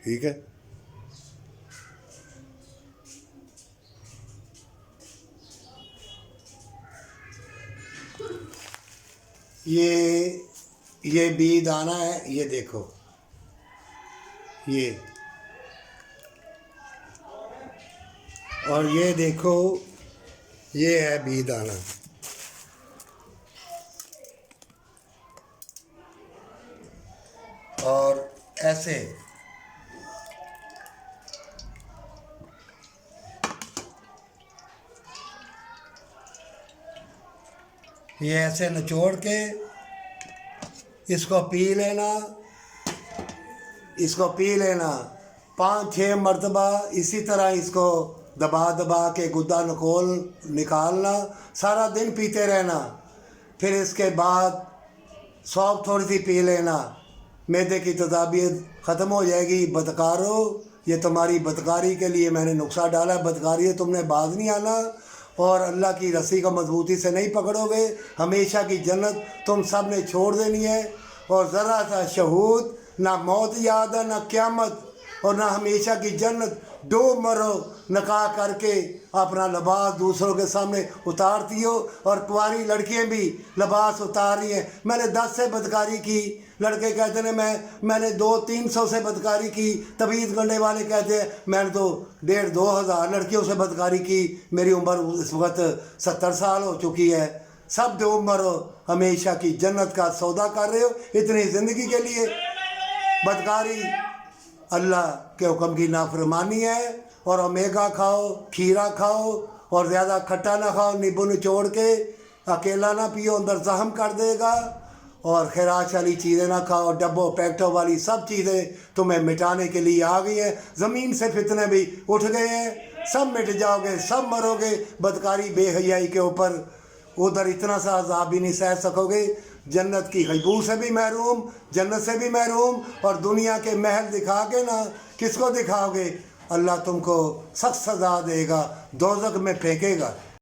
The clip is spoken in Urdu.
ٹھیک ہے. یہ بی دانہ ہے، یہ دیکھو، یہ اور یہ دیکھو، یہ ہے بی دانہ. اور ایسے یہ ایسے نچوڑ کے اس کو پی لینا، اس کو پی لینا 5-6 مرتبہ. اسی طرح اس کو دبا دبا کے گدا نکالنا، سارا دن پیتے رہنا. پھر اس کے بعد سونف تھوڑی سی پی لینا، معدے کی تذابیت ختم ہو جائے گی. بدکارو، یہ تمہاری بدکاری کے لیے میں نے نسخہ ڈالا ہے. بدکاری ہے، تم نے باز نہیں آنا، اور اللہ کی رسی کو مضبوطی سے نہیں پکڑو گے. ہمیشہ کی جنت تم سب نے چھوڑ دینی ہے. اور ذرا سا شہود، نہ موت یاد ہے، نہ قیامت، اور نہ ہمیشہ کی جنت. ڈوب مرو، نکاح کر کے اپنا لباس دوسروں کے سامنے اتارتی ہو، اور کنواری لڑکیاں بھی لباس اتار رہی ہیں. میں نے 10 سے بدکاری کی، لڑکے کہتے ہیں میں نے 200-300 سے بدکاری کی. طبیعت گنڈے والے کہتے ہیں میں نے تو 1,500-2,000 لڑکیوں سے بدکاری کی. میری عمر اس وقت 70 سال ہو چکی ہے. سب ڈوب مرو، ہمیشہ کی جنت کا سودا کر رہے ہو اتنی زندگی کے لیے. بدکاری اللہ کے حکم کی نافرمانی ہے. اور اومیگا کھاؤ، کھیرا کھاؤ، اور زیادہ کھٹا نہ کھاؤ. نیبو نچوڑ کے اکیلا نہ پیو، اندر زخم کر دے گا. اور خراش والی چیزیں نہ کھاؤ، ڈبوں پیکٹوں والی سب چیزیں تمہیں مٹانے کے لیے آ گئی ہیں. زمین سے فتنے بھی اٹھ گئے ہیں، سب مٹ جاؤ گے، سب مرو گے. بدکاری بے حیائی کے اوپر ادھر اتنا سا عذاب بھی نہیں سہ سکو گے. جنت کی خوشبو سے بھی محروم، جنت سے بھی محروم. اور دنیا کے محل دکھا کے نا کس کو دکھاؤ گے؟ اللہ تم کو سخت سزا دے گا، دوزخ میں پھینکے گا.